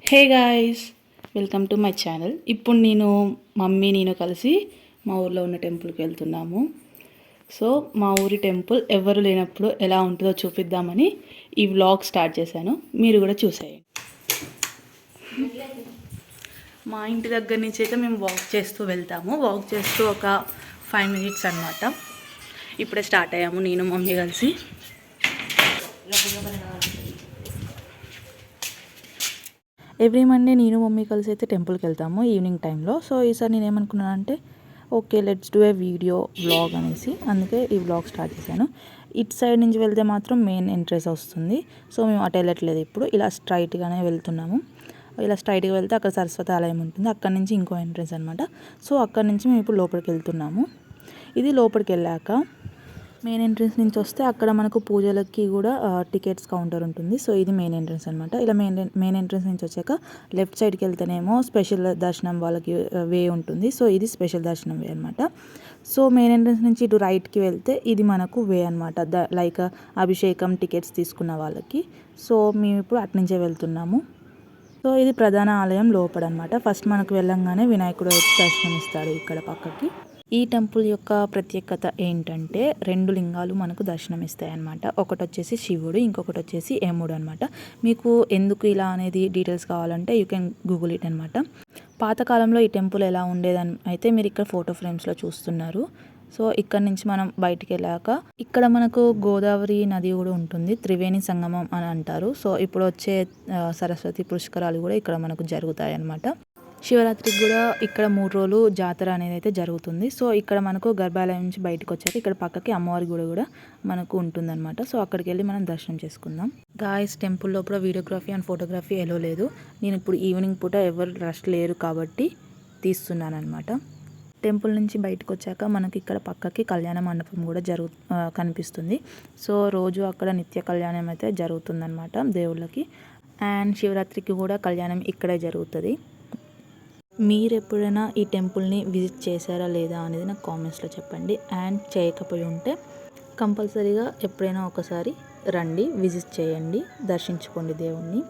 Hey guys, welcome to my channel. ఇప్పుడు నేను కలిసి మా ఊర్లో ఉన్న టెంపుల్కి వెళ్తున్నాము. సో మా ఊరి టెంపుల్ ఎవరు లేనప్పుడు ఎలా ఉంటుందో చూపిద్దామని ఈ వ్లాగ్ స్టార్ట్ చేశాను. మీరు కూడా చూసేయండి. మా ఇంటి దగ్గర నుంచి అయితే మేము వాక్ చేస్తూ వెళ్తాము. వాక్ చేస్తూ ఒక 5 minutes అనమాట. ఇప్పుడే స్టార్ట్ అయ్యాము నేను మమ్మీ కలిసి. ఎవ్రీ మండే నేను మమ్మీ కలిసి అయితే టెంపుల్కి వెళ్తాము ఈవినింగ్ టైంలో. సో ఈసారి నేను ఏమనుకున్నానంటే okay let's do a video vlog అనేసి, అందుకే ఈ వ్లాగ్ స్టార్ట్ చేశాను. ఇటు సైడ్ నుంచి వెళ్తే మాత్రం మెయిన్ ఎంట్రెన్స్ వస్తుంది. సో మేము అటు వెళ్ళట్లేదు, ఇప్పుడు ఇలా స్ట్రైట్గానే వెళ్తున్నాము. ఇలా స్ట్రైట్గా వెళ్తే అక్కడ సరస్వతి ఆలయం ఉంటుంది, అక్కడ నుంచి ఇంకో ఎంట్రెన్స్ అనమాట. సో అక్కడ నుంచి మేము ఇప్పుడు లోపలికి వెళ్తున్నాము. ఇది లోపలికి వెళ్ళాక మెయిన్ ఎంట్రన్స్ నుంచి వస్తే అక్కడ మనకు పూజలకి కూడా టికెట్స్ కౌంటర్ ఉంటుంది. సో ఇది మెయిన్ ఎంట్రన్స్ అనమాట. ఇలా మెయిన్ ఎంట్రన్స్ నుంచి వచ్చాక లెఫ్ట్ సైడ్కి వెళ్తేనేమో స్పెషల్ దర్శనం వాళ్ళకి వే ఉంటుంది. సో ఇది స్పెషల్ దర్శనం వే అనమాట. సో మెయిన్ ఎంట్రన్స్ నుంచి ఇటు రైట్కి వెళ్తే ఇది మనకు వే అనమాట, లైక్ అభిషేకం టికెట్స్ తీసుకున్న వాళ్ళకి. సో మేము ఇప్పుడు అటు నుంచే వెళ్తున్నాము. సో ఇది ప్రధాన ఆలయం లోపల అనమాట. ఫస్ట్ మనకు వెళ్ళంగానే వినాయకుడు వచ్చి దర్శనం ఇస్తాడు ఇక్కడ పక్కకి. ఈ టెంపుల్ యొక్క ప్రత్యేకత ఏంటంటే 2 లింగాలు మనకు దర్శనం ఇస్తాయి అన్నమాట. ఒకటి వచ్చేసి శివుడు, ఇంకొకటి వచ్చేసి యముడు అనమాట. మీకు ఎందుకు ఇలా అనేది డీటెయిల్స్ కావాలంటే యూ కెన్ గూగుల్ ఇట్ అనమాట. పాతకాలంలో ఈ టెంపుల్ ఎలా ఉండేదని అయితే మీరు ఇక్కడ ఫోటో ఫ్రేమ్స్లో చూస్తున్నారు. సో ఇక్కడ నుంచి మనం బయటికి వెళ్ళాక ఇక్కడ మనకు గోదావరి నది కూడా ఉంటుంది, త్రివేణి సంగమం అని అంటారు. సో ఇప్పుడు వచ్చే సరస్వతి పుష్కరాలు కూడా ఇక్కడ మనకు జరుగుతాయి అన్నమాట. శివరాత్రికి కూడా ఇక్కడ 3 రోజులు జాతర అనేది అయితే జరుగుతుంది. సో ఇక్కడ మనకు గర్భాలయం నుంచి బయటకు వచ్చాక ఇక్కడ పక్కకి అమ్మవారి గుడి కూడా మనకు ఉంటుందన్నమాట. సో అక్కడికి వెళ్ళి మనం దర్శనం చేసుకుందాం. గాయస్, టెంపుల్ లోపల వీడియోగ్రఫీ అండ్ ఫోటోగ్రఫీ ఎలో లేదు. నేను ఇప్పుడు ఈవినింగ్ పూట ఎవరు రష్ లేరు కాబట్టి తీస్తున్నాను అనమాట. టెంపుల్ నుంచి బయటకు వచ్చాక మనకి ఇక్కడ పక్కకి కళ్యాణ మండపం కూడా కనిపిస్తుంది. సో రోజు అక్కడ నిత్య కళ్యాణం అయితే జరుగుతుందన్నమాట దేవుళ్ళకి. అండ్ శివరాత్రికి కూడా కళ్యాణం ఇక్కడే జరుగుతుంది. మీరు ఎప్పుడైనా ఈ టెంపుల్ని విజిట్ చేశారా లేదా అనేది నాకు కామెంట్స్లో చెప్పండి. అండ్ చేయకపోయి ఉంటే కంపల్సరీగా ఎప్పుడైనా ఒకసారి రండి, విజిట్ చేయండి, దర్శించుకోండి దేవుణ్ణి.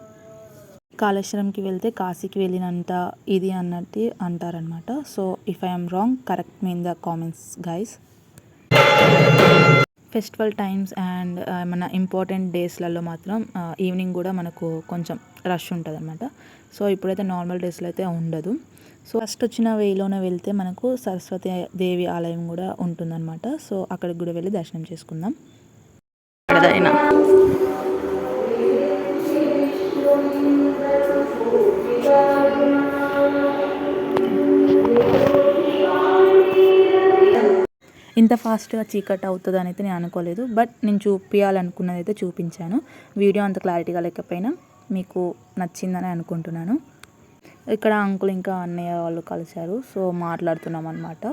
కాళేశ్వరంకి వెళ్తే కాశీకి వెళ్ళినంత ఇది అన్నట్టు అంటారనమాట. So if I'm wrong correct me in the comments guys. Festival times and ఏమన్నా ఇంపార్టెంట్ డేస్లలో మాత్రం ఈవినింగ్ కూడా మనకు కొంచెం రష్ ఉంటుంది అనమాట. సో ఇప్పుడైతే నార్మల్ డేస్లో అయితే ఉండదు. సో ఫస్ట్ వచ్చిన వేలోనే వెళ్తే మనకు సరస్వతి దేవి ఆలయం కూడా ఉంటుందన్నమాట. సో అక్కడికి కూడా వెళ్ళి దర్శనం చేసుకుందాం. ఇంత ఫాస్ట్గా చీకట్ అవుతుంది అని అయితే నేను అనుకోలేదు. బట్ నేను చూపించాలనుకున్నది అయితే చూపించాను. వీడియో అంత క్లారిటీగా లేకపోయినా మీకు నచ్చిందని అనుకుంటున్నాను. ఇక్కడ అంకుల్ ఇంకా అన్నయ్య వాళ్ళు కలిశారు. సో మాట్లాడుతున్నాం అన్నమాట.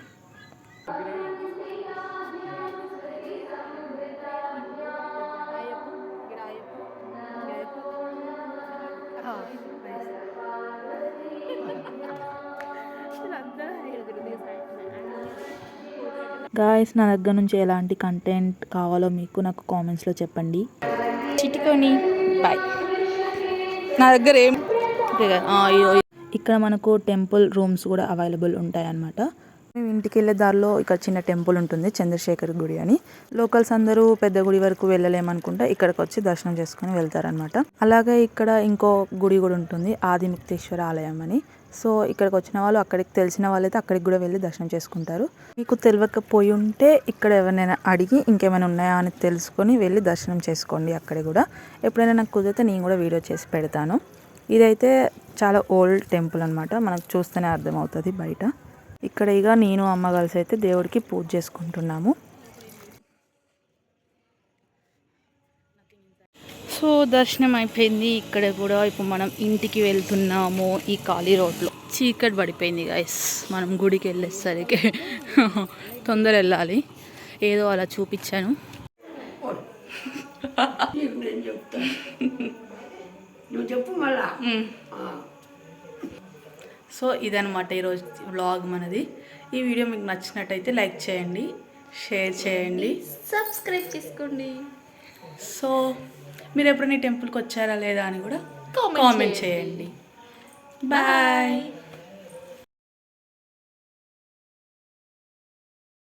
గాయస్, నా దగ్గర నుంచి ఎలాంటి కంటెంట్ కావాలో మీకు నాకు కామెంట్స్లో చెప్పండి. చిటికొని బాయ్. నా దగ్గర ఏం ఇక్కడ మనకు టెంపుల్ రూమ్స్ కూడా అవైలబుల్ ఉంటాయి అన్నమాట. మేము ఇంటికి వెళ్ళే దారిలో ఇక్కడ చిన్న టెంపుల్ ఉంటుంది, చంద్రశేఖర్ గుడి అని. లోకల్స్ అందరూ పెద్ద గుడి వరకు వెళ్ళలేమనుకుంటే ఇక్కడికి వచ్చి దర్శనం చేసుకుని వెళ్తారనమాట. అలాగే ఇక్కడ ఇంకో గుడి కూడా ఉంటుంది, ఆదిముక్తేశ్వర ఆలయం అని. సో ఇక్కడికి వచ్చిన వాళ్ళు, అక్కడికి తెలిసిన వాళ్ళైతే అక్కడికి కూడా వెళ్ళి దర్శనం చేసుకుంటారు. మీకు తెలియకపోయి ఉంటే ఇక్కడ ఎవరినైనా అడిగి ఇంకేమైనా ఉన్నాయా అని తెలుసుకొని వెళ్ళి దర్శనం చేసుకోండి అక్కడ కూడా. ఎప్పుడైనా నాకు కుదిరితే నేను కూడా వీడియో చేసి పెడతాను. ఇదైతే చాలా ఓల్డ్ టెంపుల్ అనమాట, మనకు చూస్తేనే అర్థమవుతుంది బయట. ఇక్కడ ఇక నేను అమ్మ కలిసి అయితే దేవుడికి పూజ చేసుకుంటున్నాము. సో దర్శనం అయిపోయింది ఇక్కడ కూడా. ఇప్పుడు మనం ఇంటికి వెళ్తున్నాము. ఈ ఖాళీ రోడ్లో చీకటి పడిపోయింది గైస్. మనం గుడికి వెళ్ళేసరికి తొందర వెళ్ళాలి. ఏదో అలా చూపించాను. సో ఇదనమాట ఈరోజు వ్లాగ్ మనది. ఈ వీడియో మీకు నచ్చినట్టయితే లైక్ చేయండి, షేర్ చేయండి, సబ్స్క్రైబ్ చేసుకోండి. సో మీరు ఎప్పుడైనా టెంపుల్కి వచ్చారా లేదా అని కూడా కామెంట్ చేయండి. బాయ్.